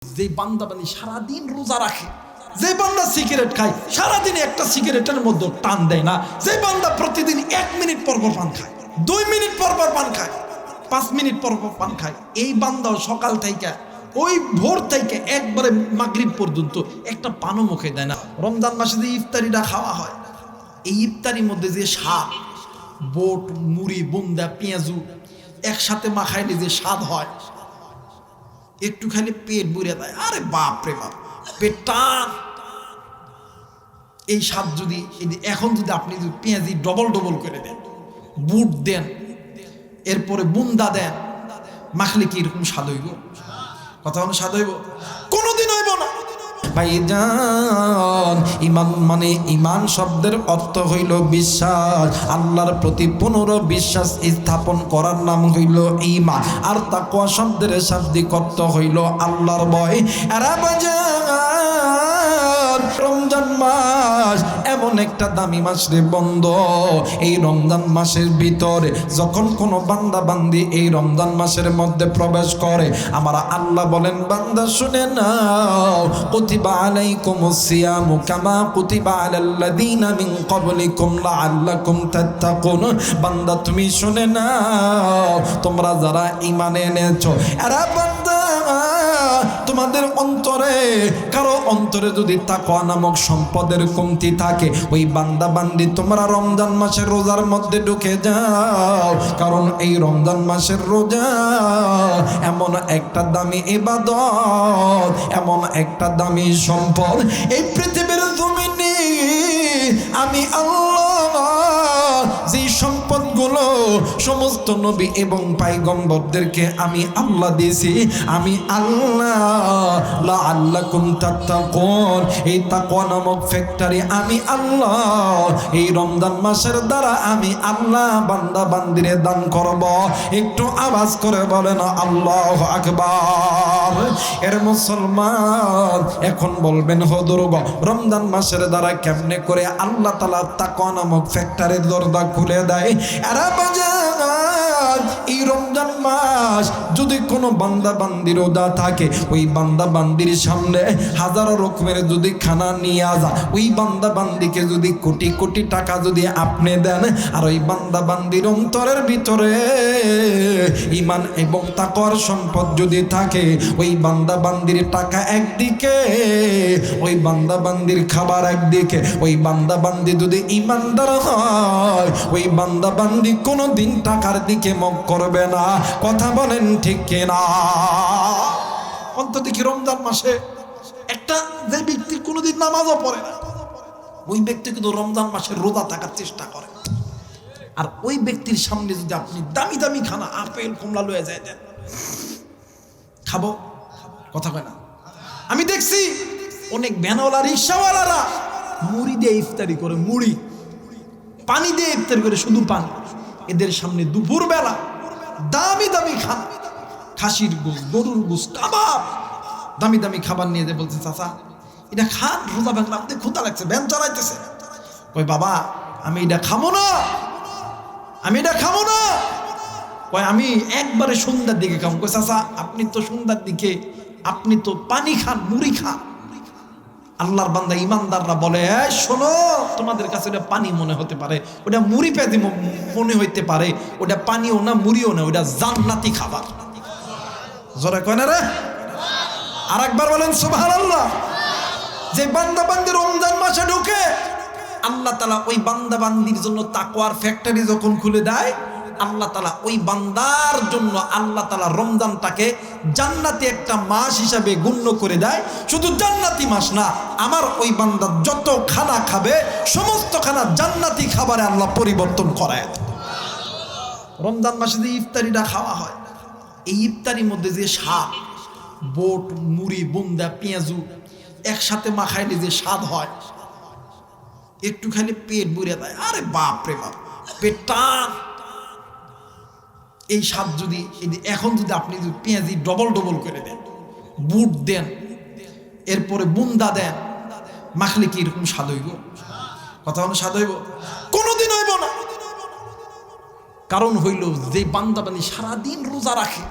যে বান্দা বানি সারাদিন রোজা রাখে, যে বান্দা সিগারেট খায় সারাদিন একটা সিগারেটের মধ্যে টান দেয় না, যে বান্দা প্রতিদিন 1 মিনিট পর পর পান খায়, 2 মিনিট পর পর পান খায়, 5 মিনিট পর পর পান খায়, এই বান্দাও সকাল থেকে ওই ভোর থেকে একবারে মাগরিব পর্যন্ত একটা পানও মুখে দেয় না। রমজান মাসে যে ইফতারিটা খাওয়া হয়, এই ইফতারির মধ্যে যে স্বাদ, বোট, মুড়ি, বুন্দা, পেঁয়াজু একসাথে মাখাইলে যে স্বাদ হয়, একটু খালি পেট ভরে দেয়, আরে বাপ রে বাপ, পেট টান। এই স্বাদ যদি এখন যদি আপনি যদি পেঁয়াজি ডবল ডবল করে দেন, বুট দেন, এরপরে বুন্দা দেন, মাখলে কি এরকম স্বাদ হইব? কথা হলো স্বাদ হইব? কোনোদিন হইব না। ভাইজান, ঈমান মানে ঈমান শব্দের অর্থ হইল বিশ্বাস, আল্লাহর প্রতি পুনর বিশ্বাস স্থাপন করার নাম হইল ঈমান। আর তাকওয়া শব্দের শাব্দিক অর্থ হইল আল্লাহর ভয়। আরে বাজান, রমজান মাস এমন একটা দামি মাস রে বন্ধ। এই রমজান মাসের ভিতরে যখন কোনো বান্দা বান্দি এই রমজান মাসের মধ্যে প্রবেশ করে, আমার আল্লাহ বলেন, বান্দা শুনে নাও, কুতিবা আলাইকুমুস সিয়ামু কামা কুতিবা আলাল্লাযীনা মিন ক্বাবলিকুম লাআল্লাকুম তাত্তাকুন। বান্দা তুমি শুনে নাও, তোমরা যারা ঈমান এনেছো, আরে বান্দা তোমাদের অন্তরে কারো অন্তরে যদি তাকওয়া নামক সম্পদের কমতি থাকে, ওই বান্দা বান্দি তোমরা রমজান মাসের রোজার মধ্যে ঢুকে যাও। কারণ এই রমজান মাসের রোজা এমন একটা দামি ইবাদত, এমন একটা দামি সম্পদ, এই পৃথিবীর জমিনে আমি আল্লাহ যে সম্পদগুলো সমস্ত নবী এবং পয়গম্বরদেরকে আমি আল্লাহ দিয়েছি, আমি আল্লাহ লাআল্লাকুম তাত্তাকুন, এই তাকওয়া নামক ফ্যাক্টরি আমি আল্লাহ এই রমজান মাসের দ্বারা আমি আল্লাহ বান্দা বান্দিরে দান করব। একটু আওয়াজ করে বলেন আল্লাহু আকবার। এর মুসলমান এখন বলবেন, হুজুর গো, রমজান মাসের দ্বারা কেমনে করে আল্লাহ তাআলা তাকওয়া নামক ফ্যাক্টরির দরজা খুলে দেয়? আরে বাজান, এই রমজান মাস যদি কোনো বান্দা বান্দির রোজা থাকে, ওই বান্দা বান্দির সামনে হাজারো রকমের যদি খানা নিয়ে আসা, ওই বান্দা বান্দিকে যদি কোটি কোটি টাকা যদি আপনি দেন, আর ওই বান্দা বান্দির অন্তরের ভিতরে ঈমান এবং তাকওয়ার সম্পদ যদি থাকে, ওই বান্দা বান্দির টাকা একদিকে, ওই বান্দা বান্দির খাবার একদিকে, ওই বান্দা বান্দি যদি ঈমানদার হয়, ওই বান্দা বান্দি কোনোদিন টাকার দিকে মুখ করবে না। কথা বলেন ঠিক কিনা? অন্তত কি রমজান মাসে একটা যে ব্যক্তি কোনোদিন নামাজও পড়ে না, ওই ব্যক্তি কিন্তু রমজান মাসে রোজা থাকার চেষ্টা করে। আর ওই ব্যক্তির সামনে যদি আপনি দামি দামি খানা, আপেল কমলা লয়ে যায় দেন, খাবো? কথা কয় না? আমি দেখছি অনেক ভ্যানওয়ালা, রিক্সাওয়ালারা মুড়ি দিয়ে ইফতারি করে, মুড়ি, পানি দিয়ে ইফতারি করে, শুধু পানি। এদের সামনে দুপুরবেলা দামি দামি খানা, খাসির গোশ, গরুর গোশ, কাবাব, দামি দামি খাবার নিয়ে যে বলছে, চাচা এটা খান, রোজা ভাঙলে আপনি ক্ষুধা লাগছে, ভ্যান চালাইতেছে। কই বাবা, আমি এটা খাবো না, আমি এটা খাবো না। কয় আমি একবারে সন্ধ্যার দিকে খাবো। কই চাচা, আপনি তো সন্ধ্যার দিকে আপনি তো পানি খান, মুড়ি খান। আল্লাহর বান্দা ইমানদাররা বলে, শোনো, তোমাদের কাছে ওটা পানি মনে হতে পারে, ওটা মুড়ি পেঁয়াজি মনে হইতে পারে, ওটা পানিও না মুড়িও না, ওটা জান্নাতি খাবার। জোরে কয় না রে? আর একবার বলেন সুবহানাল্লাহ। যে বান্দা বান্দি রমজান মাসে ঢুকে, আল্লাহ তাআলা ওই বান্দা বান্দির জন্য তাকওয়ার ফ্যাক্টরি যখন খুলে দেয়, আল্লাহ তাআলা ওই বান্দার জন্য আল্লাহ তাআলা রমজানটাকে জান্নাতি একটা মাস হিসাবে গণ্য করে দেয়। শুধু জান্নাতি মাস না, আমার ওই বান্দা যত খানা খাবে সমস্ত খানা জান্নাতি খাবারে আল্লাহ পরিবর্তন করায়। রমজান মাসে যে ইফতারিটা খাওয়া হয়, এই ইফতারির মধ্যে যে স্বাদ, বোট, মুড়ি, বুন্দা, পেঁয়াজু একসাথে মাখাইলে যে স্বাদ হয়, একটু খালি পেট ভরে দেয়, আরে বাপ রে বাপ, পেট টান। এই স্বাদ যদি এখন যদি আপনি যদি পেঁয়াজি ডবল ডবল করে দেন, বুট দেন, এরপরে বুন্দা দেন, মাখলে কি এরকম স্বাদ হইব? কথা হলো স্বাদ হইব? কোনোদিন হইব না। কারণ হইল যে বান্দা বান্দি সারাদিন রোজা রাখে,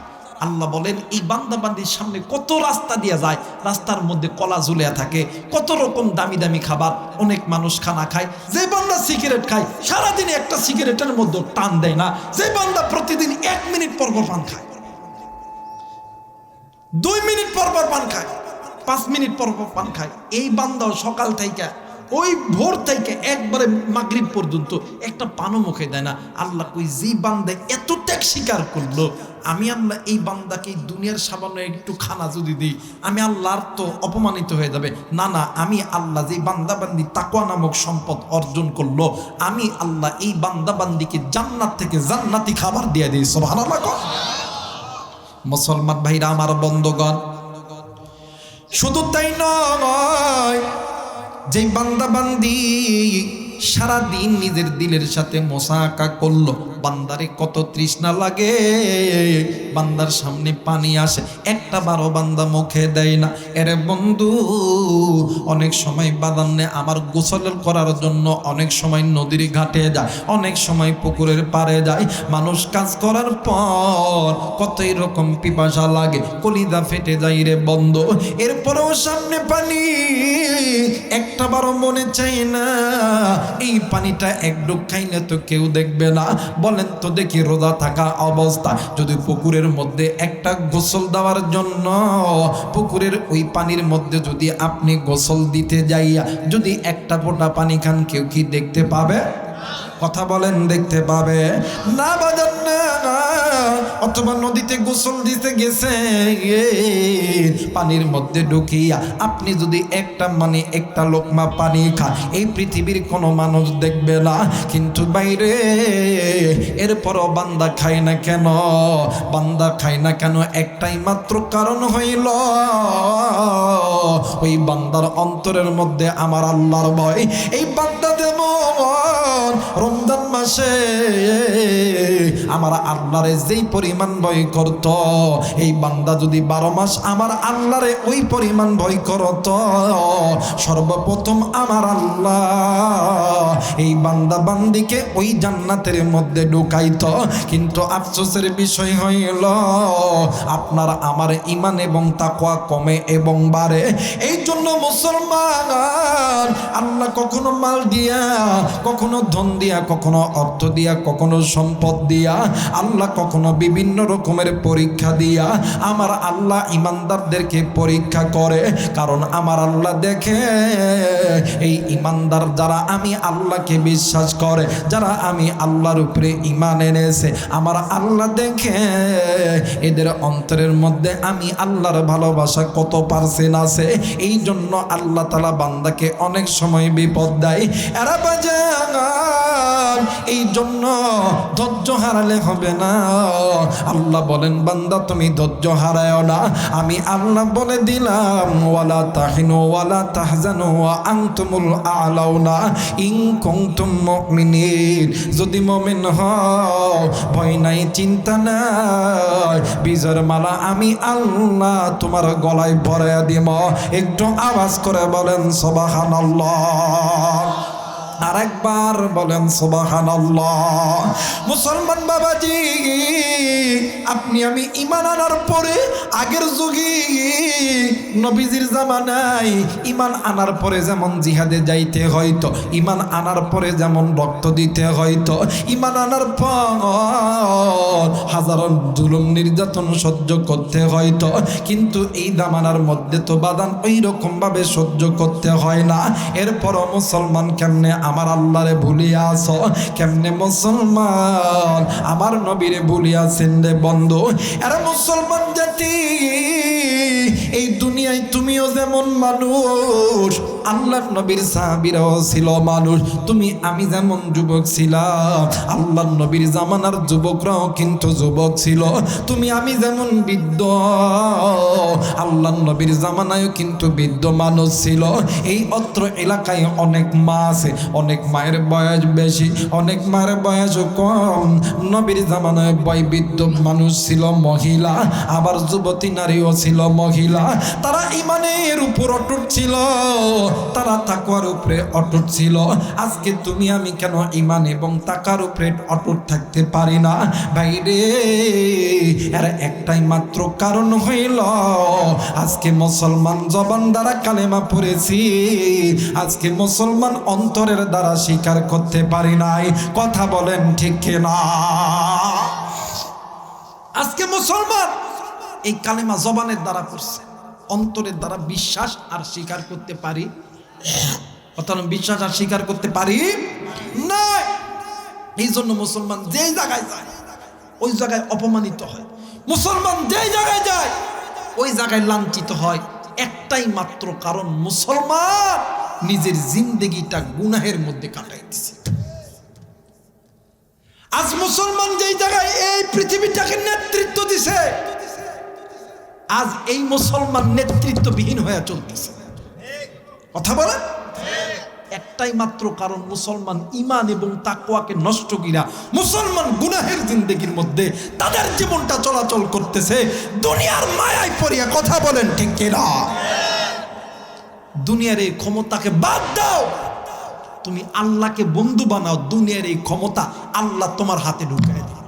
আল্লাহ বলেন এই বান্দা বান্দির সামনে কত রাস্তা দিয়ে যায়, রাস্তার মধ্যে কলা ঝুলিয়া থাকে, কত রকম দামি দামি খাবার, অনেক মানুষ খানা খায়। যে বান্দা সিগারেট খায় সারাদিনে একটা সিগারেটের মধ্যে টান দেয় না, যে বান্দা প্রতিদিন 1 মিনিট পর পর পান খায়, 2 মিনিট পর পর পান খায়, 5 মিনিট পর পর পান খায়, এই বান্দাও সকাল থেকে ওই ভোর থেকে একবারে মাগরিব পর্যন্ত একটা পানও মুখে দেয় না। আল্লাহ কই যে বান্দা এত ত্যাগ স্বীকার করলো, আমি আল্লাহ এই বান্দাকে দুনিয়ার সামান্য একটু খানা যদি দিই, আমি আল্লাহর তো অপমানিত হয়ে যাবে না। না, আমি আল্লাহ যে বান্দাবান্দি তাকওয়া নামক সম্পদ অর্জন করলো, আমি আল্লাহ এই বান্দাবান্দিকে জান্নাত থেকে জান্নাতি খাবার দিয়ে দিই। সুবহানাল্লাহ। মুসলমান ভাইরা আমার, বন্ধুগণ, শুধু তাই নয়, যে বান্দা বান্দি সারাদিন নিজের দিলের সাথে মোসাকা করলো, বান্দারে কত তৃষ্ণা লাগে, বান্দার সামনে পানি আসে, একটা বারো বান্দা মুখে দেয় না। এরে বন্ধু, অনেক সময় বাদান্নে আমার গোসল করার জন্য অনেক সময় নদীর ঘাটে যায়, অনেক সময় পুকুরের পাড়ে যায়। মানুষ কাজ করার পর কতই রকম পিপাসা লাগে, কলিজা ফেটে যায় রে বন্ধু। এরপরেও সামনে পানি, একটা বারো মনে চাই না এই পানিটা এক ডুব খাইলে তো কেউ দেখবে না। বলেন তো দেখি, রোজা থাকা অবস্থা যদি পুকুরের মধ্যে একটা গোসল দেওয়ার জন্য পুকুরের ওই পানির মধ্যে যদি আপনি গোসল দিতে যাইয়া যদি একটা ফোঁটা পানি খান, কেউ কি দেখতে পাবে? কথা বলেন, দেখতে পাবে না? বাজার না। অথবা নদীতে গোসল দিতে গেছে, পানির মধ্যে ঢুকিয়া আপনি যদি একটা লোকমা পানি খান, এই পৃথিবীর কোনো মানুষ দেখবে না। কিন্তু বাইরে এরপরও বান্দা খায় না কেন? বান্দা খায় না কেন? একটাই মাত্র কারণ হইল, ওই বান্দার অন্তরের মধ্যে আমার আল্লাহর ভয়। এই বান্দা যেমন রমজান মাসে আমার আল্লাহরে যেই পরিমাণ ভয় করত, এই বান্দা যদি 12 মাস আমার আল্লাহরে ওই পরিমাণ ভয় করত, সর্বপ্রথম আমার আল্লাহ এই বান্দা বান্দিকে ওই জান্নাতের মধ্যে ঢুকাইত। কিন্তু আফসোসের বিষয় হইল, আপনার আমার ঈমান এবং তাকওয়া কমে এবং বাড়ে। এই জন্য মুসলমান, আল্লাহ কখনো মাল দিয়া, কখনো ধন দিয়া, কখনো অর্থ দিয়া, কখনো সম্পদ দিয়া, আল্লাহ কখনো বিভিন্ন রকমের পরীক্ষা দিয়া আমার আল্লাহ ইমানদারদেরকে পরীক্ষা করে। কারণ আমার আল্লাহ দেখে এই ইমানদার যারা আমি আল্লাহকে বিশ্বাস করে, যারা আমি আল্লাহর উপরে ঈমান এনেছে, আমার আল্লাহ দেখে এদের অন্তরের মধ্যে আমি আল্লাহর ভালোবাসা কত পার্সেন্ট আছে। এই জন্য আল্লাহ তাআলা বান্দাকে অনেক সময় বিপদ দেয়। এরা বাজান, এই জন্য ধৈর্য হারালে হবে না। আল্লাহ বলেন, বান্দা তুমি ধৈর্য হারায়ও না। আমি আল্লাহ বলে দিলাম, ওয়ালা তাহিনু ওয়ালা তাহজানু ওয়া আনতুমুল আ'লাউনা ইন কুনতুম মুমিনিন। যদি মুমিন হও, ভয় নাই, চিন্তা নাই, বিজয়ের মালা আমি আল্লাহ তোমার গলায় পরাইয়া দিব। একটু আওয়াজ করে বলেন সুবহানাল্লাহ। আরেকবার বলেন সুবহানাল্লাহ। মুসলমান বাবাজি, আপনি আমি ঈমান আনার পরে, আগের যুগে নবীজির জামানায় ঈমান আনার পরে যেমন জিহাদে যাইতে হইতো, ঈমান আনার পরে যেমন রক্ত দিতে হইতো, ঈমান আনার পর হাজারো জুলুম নির্যাতন সহ্য করতে হইতো, কিন্তু এই জামানার মধ্যে তো বাদান ওই রকম ভাবে সহ্য করতে হয় না। এরপরও মুসলমান কেমনে আমার আল্লাহরে ভুলিয়া আছো? কেমনে মুসলমান আমার নবীরে ভুলিয়াছেন রে বন্ধু? এরা মুসলমান জাতি, এই দুনিয়ায় তুমিও যেমন মানুষ, আল্লাহর নবীর সাহাবীরাও ছিল মানুষ। তুমি আমি যেমন যুবক ছিলাম, আল্লাহর নবীর জামানার যুবকরাও কিন্তু যুবক ছিল। তুমি আমি যেমন বৃদ্ধ, আল্লাহর নবীর জামানায়ও কিন্তু বৃদ্ধ মানুষ ছিল। এই অত্র এলাকায় অনেক মা আছে, অনেক মায়ের বয়স বেশি, অনেক মায়ের বয়সও কম। নবীর জামানায় বৃদ্ধ মানুষ ছিল মহিলা, আবার যুবতী নারীও ছিল মহিলা। তারা ঈমানের উপর অটুট ছিল, তারা তাকওয়ার উপরে অটুট ছিল। আজকে তুমি আমি কেন ঈমান এবং তাকওয়ার উপরে অটুট থাকতে পারি না? ভাইরে, এর একটাই মাত্র কারণ হইল আজকে মুসলমান জবান দ্বারা কালেমা পড়েছি, আজকে মুসলমান অন্তরের দ্বারা স্বীকার করতে পারি নাই। কথা বলেন ঠিক কিনা? আজকে মুসলমান এই কালেমা জবানের দ্বারা পড়ছে, অন্তরের দ্বারা বিশ্বাস আর স্বীকার করতে পারি অথবা বিশ্বাস আর স্বীকার করতে পারি না। এই জন্য মুসলমান যেই জায়গায় যায় ওই জায়গায় অপমানিত হয়, মুসলমান যেই জায়গায় যায় ওই জায়গায় লাঞ্ছিত হয়। একটাই মাত্র কারণ, মুসলমান নিজের জিন্দেগিটা গুনাহের মধ্যে কাটাই দিছে। আজ মুসলমান যেই জায়গায় এই পৃথিবীটাকে নেতৃত্ব দিছে, আজ এই মুসলমান নেতৃত্ববিহীন হয়ে চলতেছে। কথা বলে একটাই মাত্র কারণ, মুসলমান ঈমান এবং তাকওয়াকে নষ্ট কইরা মুসলমান গুনাহের জিন্দেগির মধ্যে তাদের জীবনটা চলাচল করতেছে দুনিয়ার মায়ায় পড়িয়া। কথা বলেন ঠিক কিনা? দুনিয়ার এই ক্ষমতাকে বাদ দাও, তুমি আল্লাহকে বন্ধু বানাও, দুনিয়ার এই ক্ষমতা আল্লাহ তোমার হাতে ঢুকায় দিবে।